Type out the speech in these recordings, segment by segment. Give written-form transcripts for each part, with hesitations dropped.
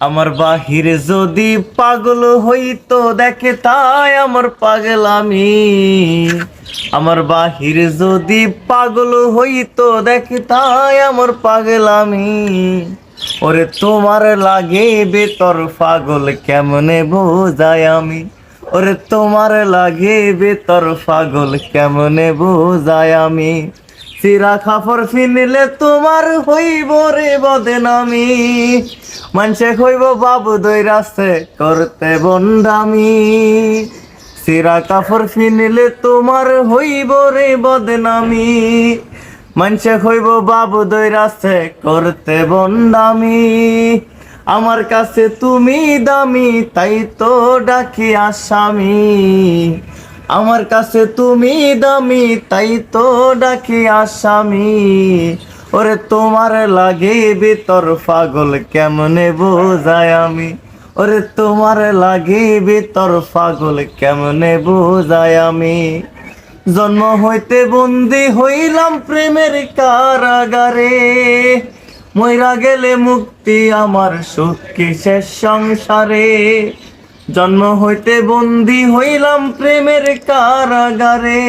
আমার বাহিরে যদি পাগল হইতো দেখে তাই আমার পাগলামি। আমার বাহিরে যদি পাগল হইতো দেখে তাই আমার পাগলামি। ওরে তোমার লাগে বেতর পাগল কেমনে বোঝাই আমি। ওরে তোমার লাগে বেতর পাগল কেমনে বোঝাই আমি। চিরা খাফর ফিনিলে তোমার হইব রে বদনামি। মানুষে কইব বাবু দইরাছে করতে বন্ডামি। চিরা কাপড় ফিনিলে তোমার হইব রে বদনামি। মানুষে কইব বাবু দইরাছে করতে বন্ডামি। আমার কাছে তুমি দামি তাই তো ডাকি আসামি। আমার কাছে তুমি দামি তাই তো ডাকি আসামি। ওরে তোমার লাগে ভিতর পাগল কেমনে বোঝাই আমি। ওরে তোমার লাগে ভিতর পাগল কেমনে বোঝাই আমি। জন্ম হইতে বন্দি হইলাম প্রেমের কারাগারে। মইরা গেলে মুক্তি আমার সুখ কিসের সংসারে। জন্ম হইতে বন্দি হইলাম প্রেমের কারাগারে।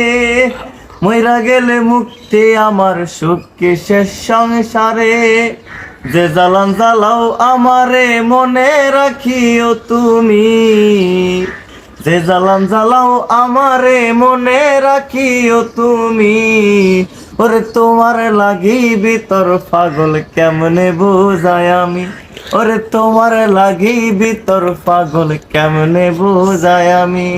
মইরা গেলে মুক্তি আমার সুখ কিসের সংসারে। যে জ্বালান জ্বালাও আমারে মনে রাখিও তুমি। যে জ্বালান জ্বালাও আমারে মনে রাখিও তুমি। ওরে তোমার লাগি ভিতর পাগল কেমনে বোঝাই আমি। ওরে তোমার লাগি ভিতর পাগল কেমনে বোঝাই আমি।